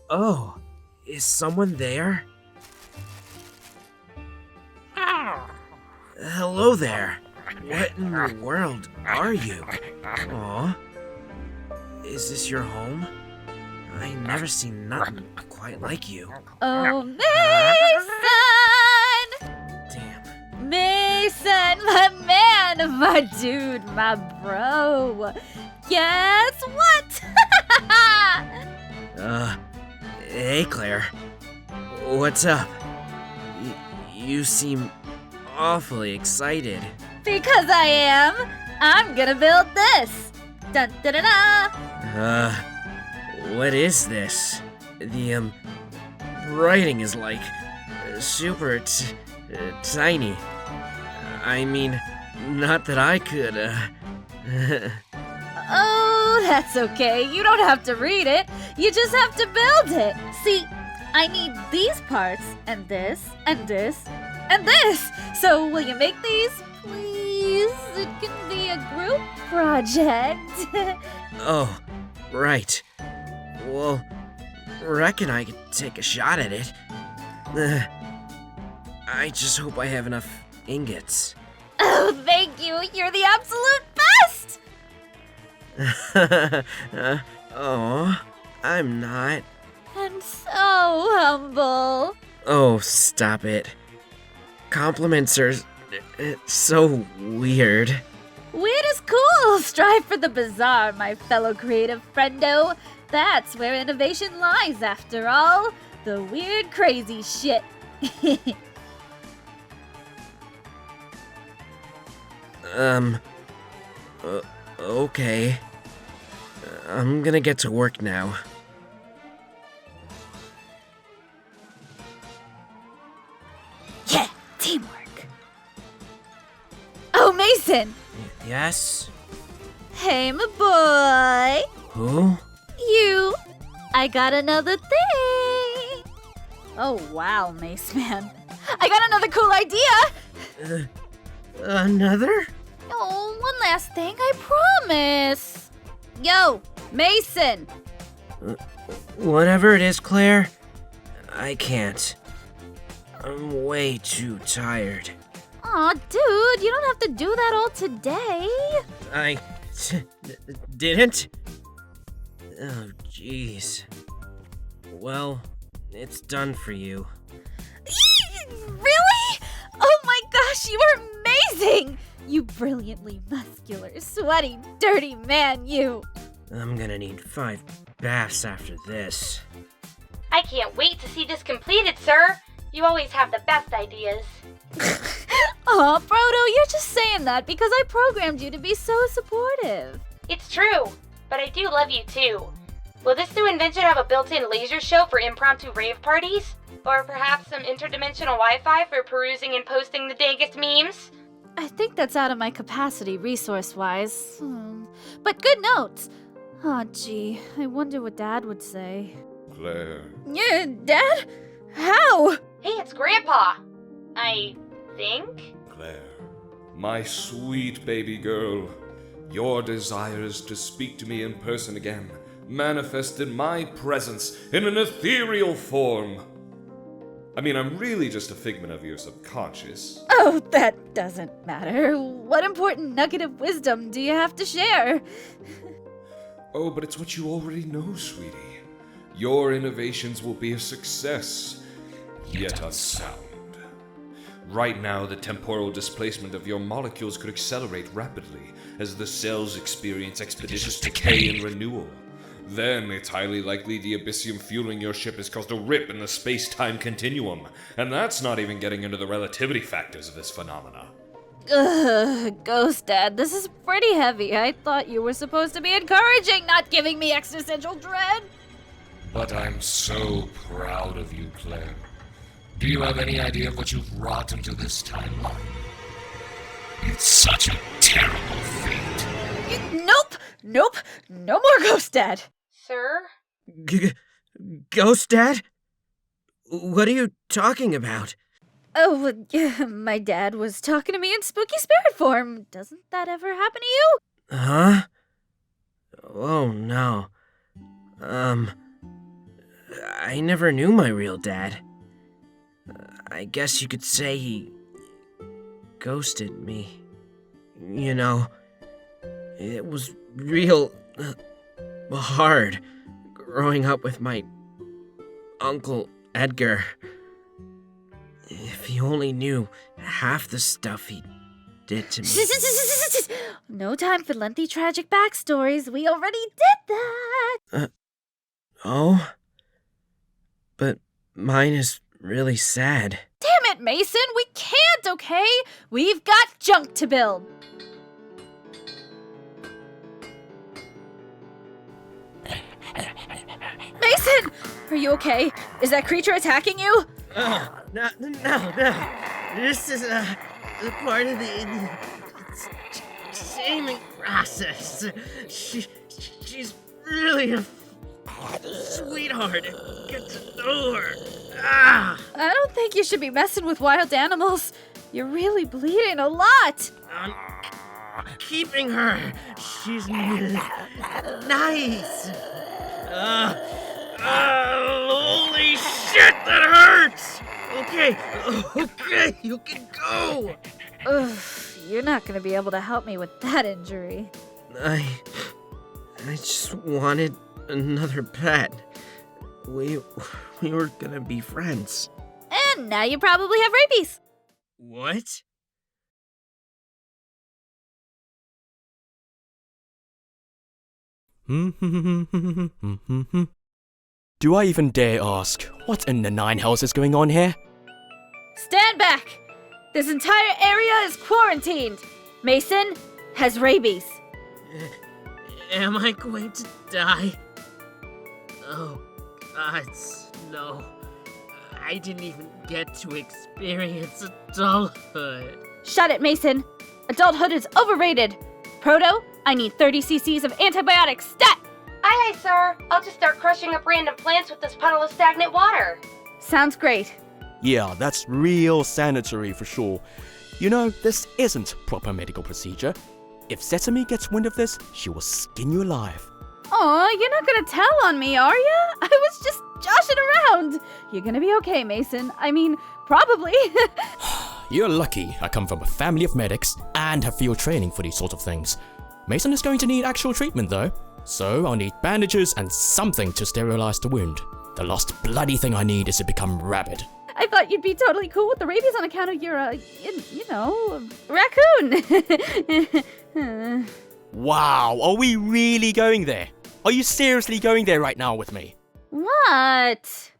Oh, is someone there? Hello there. What in the world are you? Aw. Is this your home? I never seen nothing quite like you. Oh, Mason! Damn. Mason, my man, my dude, my bro. Guess what? Hey Claire. What's up? You seem awfully excited. Because I am. I'm gonna build this. Dun da da da. What is this? The, writing is like super tiny. I mean, not that I could, Oh, that's okay. You don't have to read it. You just have to build it. See, I need these parts, and this, and this, and this. So will you make these, please? It can be a group project. Oh, right. Well, reckon I could take a shot at it. I just hope I have enough ingots. Oh, thank you. You're the absolute best. Oh, I'm not. And so humble. Oh, stop it. Compliments are so weird. Weird is cool. Strive for the bizarre, my fellow creative friendo. That's where innovation lies, after all. The weird, crazy shit. Okay. I'm gonna get to work now. Yeah, teamwork. Oh, Mason! Yes? Hey, my boy. Who? You. I got another thing. Oh, wow, Mace Man. I got another cool idea. Another? Oh, one last thing, I promise. Yo, Mason. Whatever it is, Claire, I can't. I'm way too tired. Aw, dude, you don't have to do that all today. I didn't? Oh, jeez. Well, it's done for you. Really? Oh my gosh, you are amazing! You brilliantly muscular, sweaty, dirty man, you. I'm gonna need 5 baths after this. I can't wait to see this completed, sir. You always have the best ideas. Aw, Frodo, you're just saying that because I programmed you to be so supportive. It's true, but I do love you too. Will this new invention have a built-in laser show for impromptu rave parties? Or perhaps some interdimensional Wi-Fi for perusing and posting the dangest memes? I think that's out of my capacity resource-wise. But good notes. Aw, gee, I wonder what Dad would say. Claire. Yeah, Dad? How? Hey, it's Grandpa. I think? Claire, my sweet baby girl, your desires to speak to me in person again manifested my presence in an ethereal form. I mean, I'm really just a figment of your subconscious. Oh, that doesn't matter. What important nugget of wisdom do you have to share? Oh, but it's what you already know, sweetie. Your innovations will be a success, yet unsound. Right now, the temporal displacement of your molecules could accelerate rapidly as the cells experience expeditious decay and renewal. Then, it's highly likely the abyssium fueling your ship has caused a rip in the space-time continuum, and that's not even getting into the relativity factors of this phenomena. Ugh, Ghost Dad, this is pretty heavy. I thought you were supposed to be encouraging, not giving me existential dread. But I'm so proud of you, Claire. Do you have any idea of what you've wrought into this timeline? It's such a terrible fate. Nope, no more Ghost Dad. Sir? Ghost Dad? What are you talking about? Oh, my dad was talking to me in spooky spirit form. Doesn't that ever happen to you? Huh? Oh, no. I never knew my real dad. I guess you could say he ghosted me. You know, it was real hard growing up with my Uncle Edgar. If you only knew half the stuff he did to me. No time for lengthy tragic backstories. We already did that. Oh? But mine is really sad. Damn it, Mason. We can't, okay? We've got junk to build. Mason! Are you okay? Is that creature attacking you? No. This is a part of the shaming process. She's really a sweetheart. Get to know her. Ah! I don't think you should be messing with wild animals. You're really bleeding a lot. I'm keeping her. She's nice. Holy shit, that hurts! Okay, you can go! Ugh, you're not gonna be able to help me with that injury. I just wanted another pet. We were gonna be friends. And now you probably have rabies. What? Do I even dare ask, what in the nine hells is going on here? Stand back! This entire area is quarantined. Mason has rabies. Am I going to die? Oh, God, no. I didn't even get to experience adulthood. Shut it, Mason. Adulthood is overrated. Proto, I need 30 cc's of antibiotics stat! Aye, aye, sir. I'll just start crushing up random plants with this puddle of stagnant water. Sounds great. Yeah, that's real sanitary for sure. You know, this isn't proper medical procedure. If Sesame gets wind of this, she will skin you alive. Aw, you're not gonna tell on me, are ya? I was just joshing around. You're gonna be okay, Mason. I mean, probably. You're lucky I come from a family of medics and have field training for these sort of things. Mason is going to need actual treatment though, so I'll need bandages and something to sterilize the wound. The last bloody thing I need is to become rabid. I thought you'd be totally cool with the rabies on account of your, raccoon. Wow, are we really going there? Are you seriously going there right now with me? What?